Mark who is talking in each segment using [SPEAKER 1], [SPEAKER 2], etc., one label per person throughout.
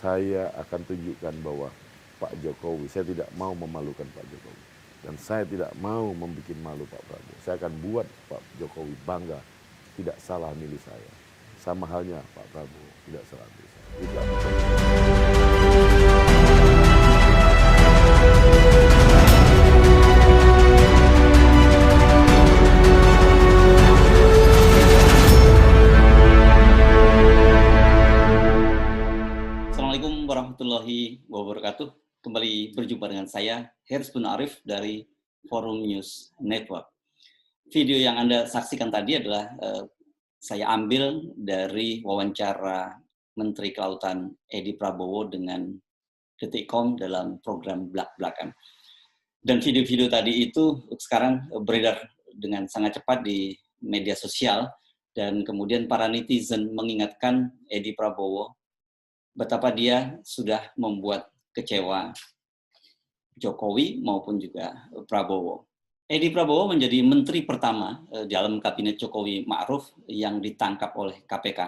[SPEAKER 1] saya akan tunjukkan bahwa Pak Jokowi, saya tidak mau memalukan Pak Jokowi. Dan saya tidak mau membuat malu Pak Prabowo. Saya akan buat Pak Jokowi bangga, tidak salah milih saya. Sama halnya Pak Prabowo, tidak salah milih saya. Itu apa?
[SPEAKER 2] Assalamualaikum warahmatullahi wabarakatuh. Kembali berjumpa dengan saya, Heris bin Arif dari Forum News Network. Video yang Anda saksikan tadi adalah saya ambil dari wawancara Menteri Kelautan Edi Prabowo dengan Detikcom dalam program Blak-Blakan. Dan video-video tadi itu sekarang beredar dengan sangat cepat di media sosial, dan kemudian para netizen mengingatkan Edi Prabowo betapa dia sudah membuat kecewa Jokowi maupun juga Prabowo. Edi Prabowo menjadi menteri pertama dalam kabinet Jokowi Ma'ruf yang ditangkap oleh KPK.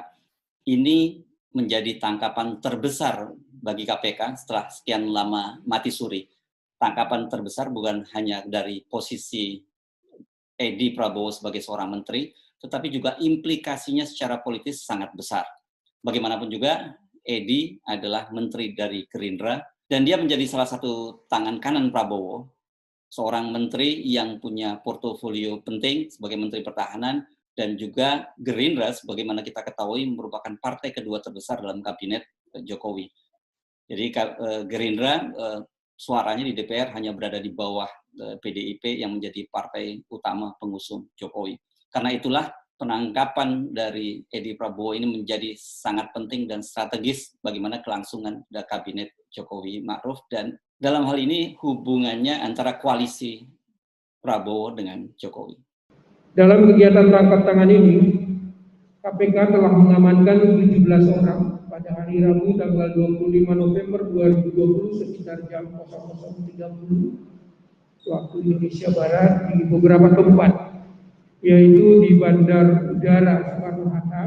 [SPEAKER 2] Ini menjadi tangkapan terbesar bagi KPK setelah sekian lama mati suri. Tangkapan terbesar bukan hanya dari posisi Edi Prabowo sebagai seorang menteri, tetapi juga implikasinya secara politis sangat besar. Bagaimanapun juga, Edi adalah menteri dari Gerindra, dan dia menjadi salah satu tangan kanan Prabowo, seorang menteri yang punya portofolio penting sebagai Menteri Pertahanan, dan juga Gerindra, sebagaimana kita ketahui, merupakan partai kedua terbesar dalam kabinet Jokowi. Jadi Gerindra suaranya di DPR hanya berada di bawah PDIP yang menjadi partai utama pengusung Jokowi. Karena itulah penangkapan dari Edi Prabowo ini menjadi sangat penting dan strategis bagaimana kelangsungan kabinet Jokowi Ma'ruf, dan dalam hal ini hubungannya antara koalisi Prabowo dengan Jokowi.
[SPEAKER 3] Dalam kegiatan tangkap tangan ini, KPK telah mengamankan 17 orang pada hari Rabu tanggal 25 November 2020 sekitar jam 00.30 waktu Indonesia Barat di beberapa tempat, yaitu di Bandar Udara Soekarno-Hatta,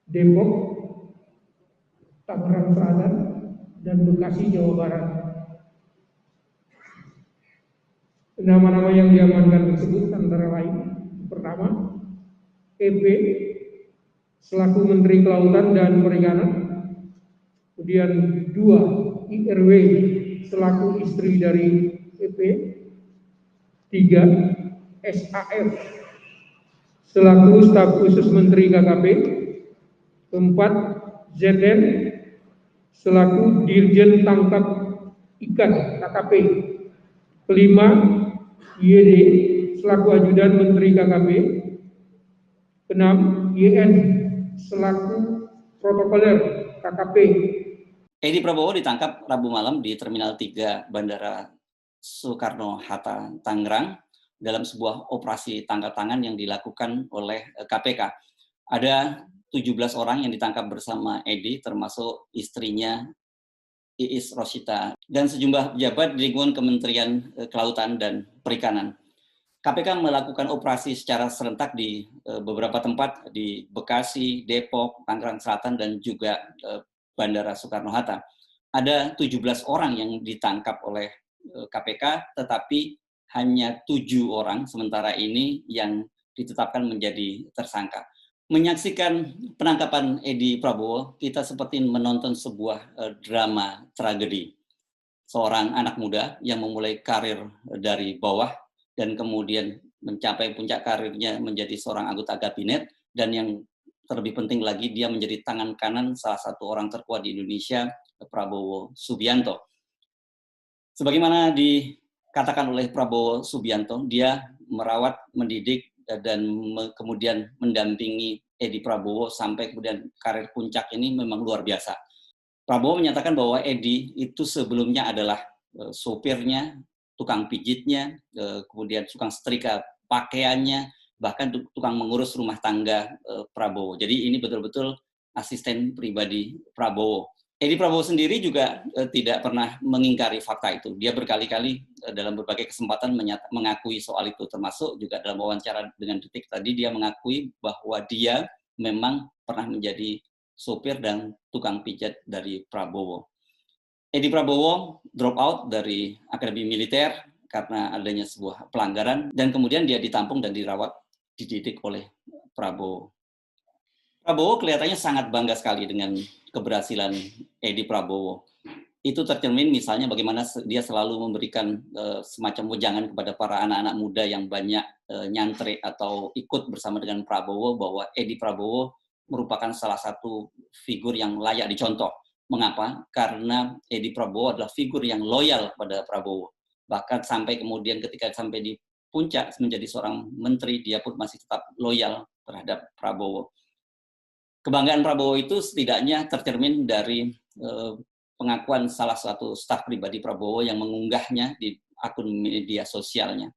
[SPEAKER 3] Depok, Tangerang Selatan, dan Bekasi, Jawa Barat. Nama-nama yang diamankan tersebut antara lain: pertama, EP selaku Menteri Kelautan dan Perikanan, kemudian 2, IRW selaku istri dari EP, 3, SAF selaku staf khusus Menteri KKP, 4, ZN selaku Dirjen Tangkap Ikan KKP, 5, YD selaku ajudan Menteri KKP, 6, YN selaku protokoler KKP.
[SPEAKER 2] Edi Prabowo ditangkap Rabu malam di Terminal 3 Bandara Soekarno-Hatta, Tangerang, dalam sebuah operasi tangkap tangan yang dilakukan oleh KPK. Ada 17 orang yang ditangkap bersama Edi, termasuk istrinya Iis Roshita, dan sejumlah pejabat di lingkungan Kementerian Kelautan dan Perikanan. KPK melakukan operasi secara serentak di beberapa tempat di Bekasi, Depok, Tangerang Selatan, dan juga Bandara Soekarno-Hatta. Ada 17 orang yang ditangkap oleh KPK, tetapi hanya 7 orang sementara ini yang ditetapkan menjadi tersangka. Menyaksikan penangkapan Edi Prabowo, kita seperti menonton sebuah drama tragedi. Seorang anak muda yang memulai karir dari bawah dan kemudian mencapai puncak karirnya menjadi seorang anggota kabinet, dan yang terlebih penting lagi, dia menjadi tangan kanan salah satu orang terkuat di Indonesia, Prabowo Subianto. Sebagaimana dikatakan oleh Prabowo Subianto, dia merawat, mendidik, dan kemudian mendampingi Edi Prabowo sampai kemudian karir puncak ini memang luar biasa. Prabowo menyatakan bahwa Edi itu sebelumnya adalah sopirnya, tukang pijitnya, kemudian tukang setrika pakaiannya, bahkan tukang mengurus rumah tangga Prabowo. Jadi ini betul-betul asisten pribadi Prabowo. Edi Prabowo sendiri juga tidak pernah mengingkari fakta itu. Dia berkali-kali dalam berbagai kesempatan mengakui soal itu, termasuk juga dalam wawancara dengan Detik tadi dia mengakui bahwa dia memang pernah menjadi sopir dan tukang pijat dari Prabowo. Edi Prabowo drop out dari Akademi Militer karena adanya sebuah pelanggaran, dan kemudian dia ditampung dan dirawat, dididik oleh Prabowo. Prabowo kelihatannya sangat bangga sekali dengan keberhasilan Edi Prabowo. Itu tercermin misalnya bagaimana dia selalu memberikan semacam wejangan kepada para anak-anak muda yang banyak nyantre atau ikut bersama dengan Prabowo, bahwa Edi Prabowo merupakan salah satu figur yang layak dicontoh. Mengapa? Karena Edi Prabowo adalah figur yang loyal pada Prabowo. Bahkan sampai kemudian ketika sampai di puncak menjadi seorang menteri, dia pun masih tetap loyal terhadap Prabowo. Kebanggaan Prabowo itu setidaknya tercermin dari pengakuan salah satu staf pribadi Prabowo yang mengunggahnya di akun media sosialnya.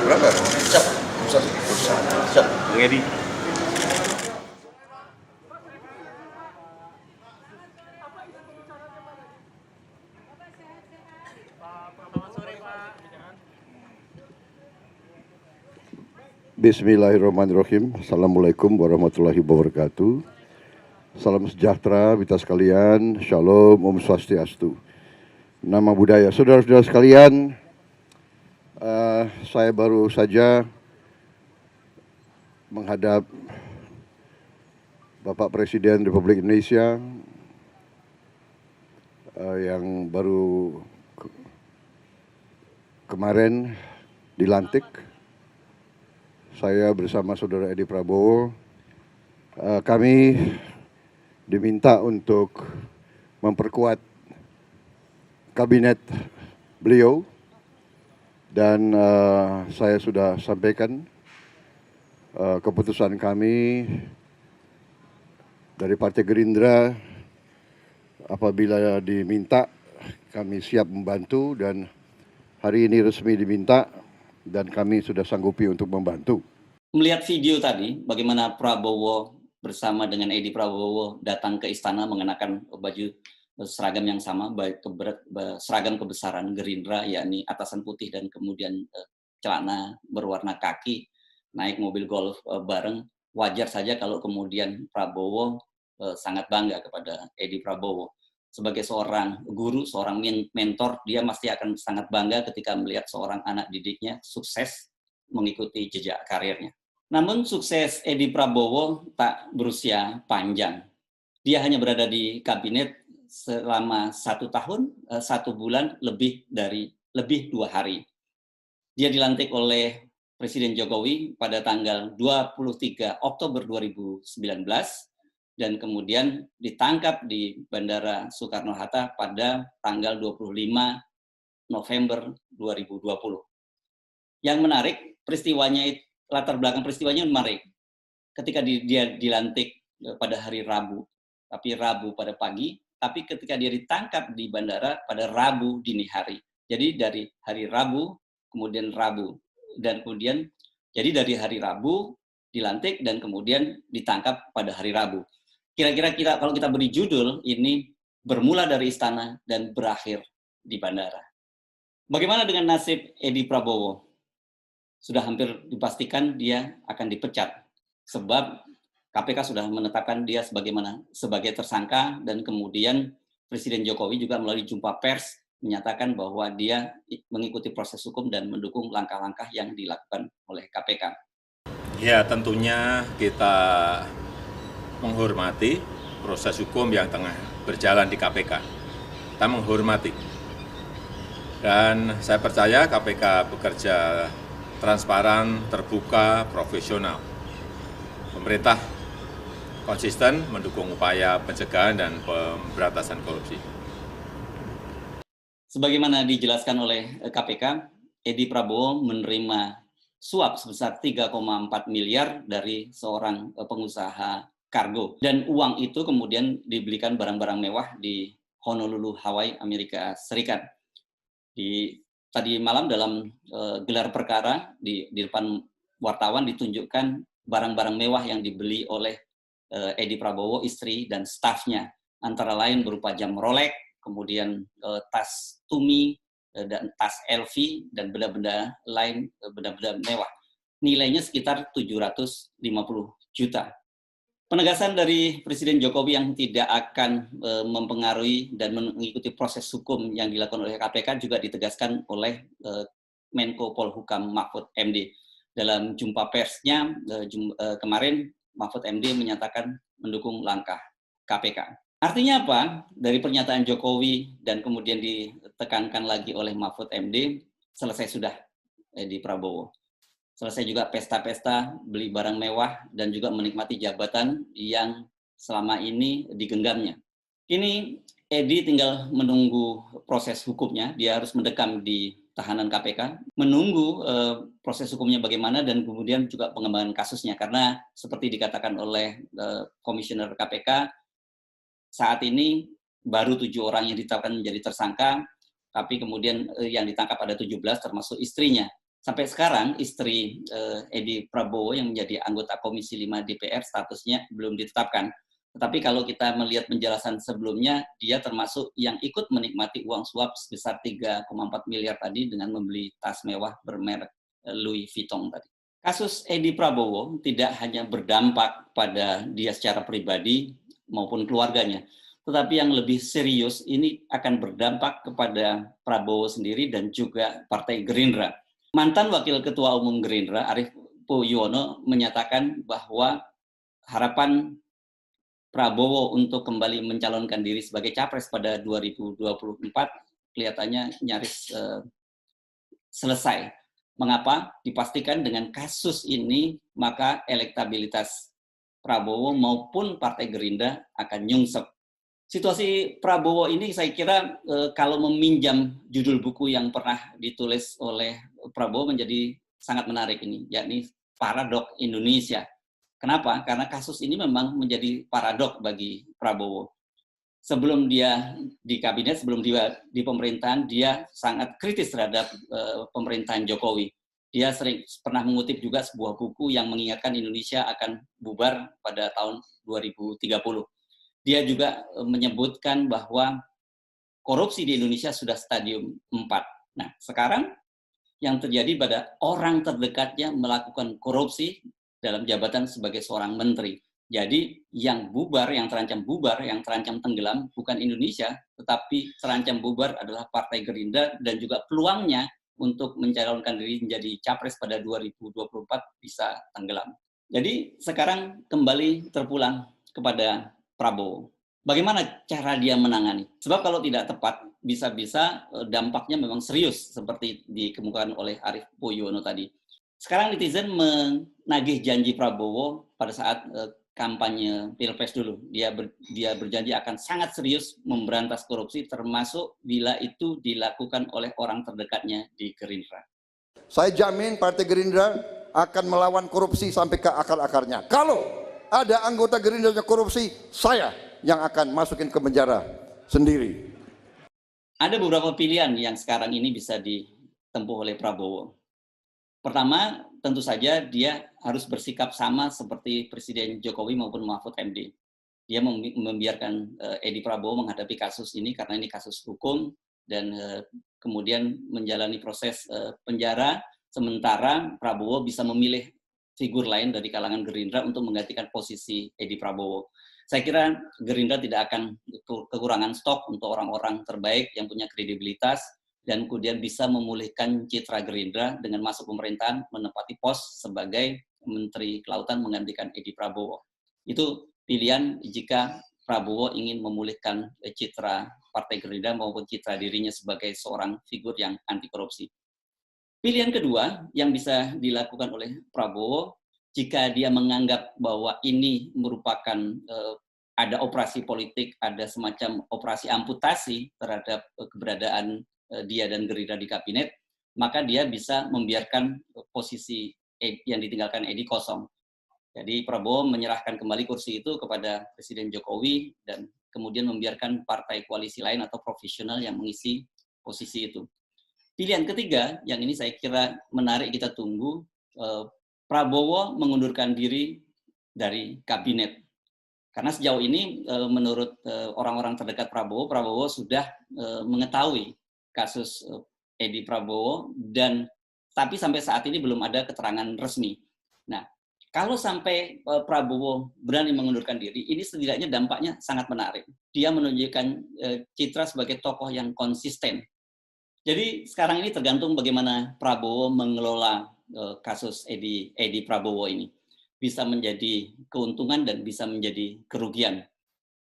[SPEAKER 4] Berapa? Siap. Siap. Bang Edi.
[SPEAKER 5] Bismillahirrahmanirrahim. Assalamualaikum warahmatullahi wabarakatuh. Salam sejahtera kita sekalian. Shalom, Om Swastiastu. Nama budaya. Saudara-saudara sekalian, saya baru saja menghadap Bapak Presiden Republik Indonesia yang baru kemarin dilantik. Saya bersama Saudara Edi Prabowo, kami diminta untuk memperkuat kabinet beliau, dan saya sudah sampaikan keputusan kami dari Partai Gerindra. Apabila diminta, kami siap membantu, dan hari ini resmi diminta, dan kami sudah sanggupi untuk membantu.
[SPEAKER 2] Melihat video tadi, bagaimana Prabowo bersama dengan Edi Prabowo datang ke istana mengenakan baju seragam yang sama, seragam kebesaran Gerindra, yakni atasan putih dan kemudian celana berwarna kaki, naik mobil golf bareng. Wajar saja kalau kemudian Prabowo sangat bangga kepada Edi Prabowo. Sebagai seorang guru, seorang mentor, dia pasti akan sangat bangga ketika melihat seorang anak didiknya sukses mengikuti jejak karirnya. Namun sukses Edi Prabowo tak berusia panjang. Dia hanya berada di kabinet selama 1 tahun, 1 bulan, lebih 2 hari. Dia dilantik oleh Presiden Jokowi pada tanggal 23 Oktober 2019, dan kemudian ditangkap di Bandara Soekarno-Hatta pada tanggal 25 November 2020. Yang menarik, latar belakang peristiwanya menarik. Ketika dia dilantik pada hari Rabu, tapi Rabu pada pagi, tapi ketika dia ditangkap di bandara pada Rabu dini hari. Jadi dari hari Rabu, kemudian Rabu, dan kemudian jadi dari hari Rabu dilantik dan kemudian ditangkap pada hari Rabu. Kira-kira kalau kita beri judul ini, bermula dari istana dan berakhir di bandara. Bagaimana dengan nasib Edi Prabowo? Sudah hampir dipastikan dia akan dipecat, sebab KPK sudah menetapkan dia sebagai tersangka, dan kemudian Presiden Jokowi juga melalui jumpa pers menyatakan bahwa dia mengikuti proses hukum dan mendukung langkah-langkah yang dilakukan oleh KPK.
[SPEAKER 4] Ya, tentunya kita menghormati proses hukum yang tengah berjalan di KPK. Kita menghormati. Dan saya percaya KPK bekerja transparan, terbuka, profesional. Pemerintah konsisten mendukung upaya pencegahan dan pemberantasan korupsi.
[SPEAKER 2] Sebagaimana dijelaskan oleh KPK, Edi Prabowo menerima suap sebesar 3,4 miliar dari seorang pengusaha kargo. Dan uang itu kemudian dibelikan barang-barang mewah di Honolulu, Hawaii, Amerika Serikat. tadi malam dalam gelar perkara di depan wartawan ditunjukkan barang-barang mewah yang dibeli oleh Edi Prabowo, istri dan stafnya, antara lain berupa jam Rolex, kemudian tas Tumi, dan tas LV, dan benda-benda lain, benda-benda mewah. Nilainya sekitar 750 juta. Penegasan dari Presiden Jokowi yang tidak akan mempengaruhi dan mengikuti proses hukum yang dilakukan oleh KPK juga ditegaskan oleh Menko Polhukam Mahfud MD. Dalam jumpa persnya kemarin, Mahfud MD menyatakan mendukung langkah KPK. Artinya apa? Dari pernyataan Jokowi dan kemudian ditekankan lagi oleh Mahfud MD, selesai sudah di Prabowo. Selesai juga pesta-pesta, beli barang mewah, dan juga menikmati jabatan yang selama ini digenggamnya. Kini Edi tinggal menunggu proses hukumnya, dia harus mendekam di tahanan KPK, menunggu proses hukumnya bagaimana dan kemudian juga pengembangan kasusnya. Karena seperti dikatakan oleh Komisioner KPK, saat ini baru 7 orang yang ditetapkan menjadi tersangka, tapi kemudian yang ditangkap ada 17 termasuk istrinya. Sampai sekarang istri Edi Prabowo yang menjadi anggota Komisi 5 DPR statusnya belum ditetapkan. Tetapi kalau kita melihat penjelasan sebelumnya, dia termasuk yang ikut menikmati uang suap sebesar 3,4 miliar tadi dengan membeli tas mewah bermerek Louis Vuitton tadi. Kasus Edi Prabowo tidak hanya berdampak pada dia secara pribadi maupun keluarganya, tetapi yang lebih serius ini akan berdampak kepada Prabowo sendiri dan juga Partai Gerindra. Mantan Wakil Ketua Umum Gerindra, Arief Poyono, menyatakan bahwa harapan Prabowo untuk kembali mencalonkan diri sebagai capres pada 2024 kelihatannya nyaris selesai. Mengapa? Dipastikan dengan kasus ini, maka elektabilitas Prabowo maupun Partai Gerindra akan nyungsep. Situasi Prabowo ini saya kira kalau meminjam judul buku yang pernah ditulis oleh Prabowo menjadi sangat menarik ini, yakni Paradok Indonesia. Kenapa? Karena kasus ini memang menjadi paradok bagi Prabowo. Sebelum dia di kabinet, sebelum dia di pemerintahan, dia sangat kritis terhadap pemerintahan Jokowi. Dia pernah mengutip juga sebuah buku yang mengingatkan Indonesia akan bubar pada tahun 2030. Dia juga menyebutkan bahwa korupsi di Indonesia sudah stadium 4. Nah, sekarang yang terjadi pada orang terdekatnya melakukan korupsi dalam jabatan sebagai seorang menteri. Jadi yang bubar, yang terancam tenggelam bukan Indonesia, tetapi terancam bubar adalah Partai Gerindra dan juga peluangnya untuk mencalonkan diri menjadi capres pada 2024 bisa tenggelam. Jadi sekarang kembali terpulang kepada Prabowo. Bagaimana cara dia menangani? Sebab kalau tidak tepat, bisa-bisa dampaknya memang serius seperti dikemukakan oleh Arief Poyono tadi. Sekarang netizen menagih janji Prabowo pada saat kampanye Pilpres dulu. Dia berjanji akan sangat serius memberantas korupsi, termasuk bila itu dilakukan oleh orang terdekatnya di Gerindra.
[SPEAKER 5] Saya jamin Partai Gerindra akan melawan korupsi sampai ke akar-akarnya. Kalau ada anggota Gerindra yang korupsi, saya yang akan masukin ke penjara sendiri.
[SPEAKER 2] Ada beberapa pilihan yang sekarang ini bisa ditempuh oleh Prabowo. Pertama, tentu saja dia harus bersikap sama seperti Presiden Jokowi maupun Mahfud MD. Dia membiarkan Edi Prabowo menghadapi kasus ini karena ini kasus hukum dan kemudian menjalani proses penjara, sementara Prabowo bisa memilih figur lain dari kalangan Gerindra untuk menggantikan posisi Edi Prabowo. Saya kira Gerindra tidak akan kekurangan stok untuk orang-orang terbaik yang punya kredibilitas dan kemudian bisa memulihkan citra Gerindra dengan masuk pemerintahan menempati pos sebagai Menteri Kelautan menggantikan Edi Prabowo. Itu pilihan jika Prabowo ingin memulihkan citra Partai Gerindra maupun citra dirinya sebagai seorang figur yang anti korupsi. Pilihan kedua yang bisa dilakukan oleh Prabowo jika dia menganggap bahwa ini merupakan ada operasi politik, ada semacam operasi amputasi terhadap keberadaan dia dan Gerindra di kabinet, maka dia bisa membiarkan posisi yang ditinggalkan Edi kosong. Jadi Prabowo menyerahkan kembali kursi itu kepada Presiden Jokowi dan kemudian membiarkan partai koalisi lain atau profesional yang mengisi posisi itu. Pilihan ketiga, yang ini saya kira menarik kita tunggu, Prabowo mengundurkan diri dari kabinet. Karena sejauh ini menurut orang-orang terdekat Prabowo, Prabowo sudah mengetahui kasus Edi Prabowo, dan tapi sampai saat ini belum ada keterangan resmi. Nah, kalau sampai Prabowo berani mengundurkan diri, ini setidaknya dampaknya sangat menarik. Dia menunjukkan citra sebagai tokoh yang konsisten. Jadi sekarang ini tergantung bagaimana Prabowo mengelola kasus Edi Prabowo ini. Bisa menjadi keuntungan dan bisa menjadi kerugian.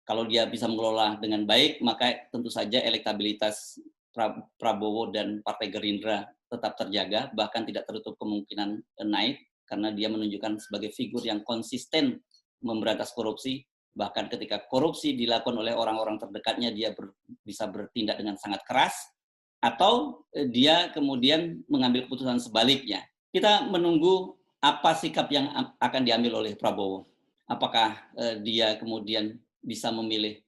[SPEAKER 2] Kalau dia bisa mengelola dengan baik, maka tentu saja elektabilitas Prabowo dan Partai Gerindra tetap terjaga, bahkan tidak tertutup kemungkinan naik, karena dia menunjukkan sebagai figur yang konsisten memberantas korupsi, bahkan ketika korupsi dilakukan oleh orang-orang terdekatnya, dia bisa bertindak dengan sangat keras, atau dia kemudian mengambil keputusan sebaliknya. Kita menunggu apa sikap yang akan diambil oleh Prabowo. Apakah dia kemudian bisa memilih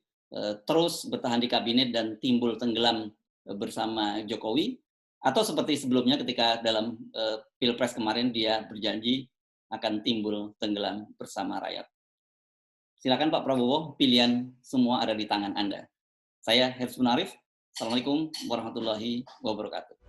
[SPEAKER 2] terus bertahan di kabinet dan timbul tenggelam bersama Jokowi, atau seperti sebelumnya ketika dalam Pilpres kemarin dia berjanji akan timbul tenggelam bersama rakyat. Silakan Pak Prabowo, pilihan semua ada di tangan Anda. Saya Herzbun Arif. Assalamualaikum warahmatullahi wabarakatuh.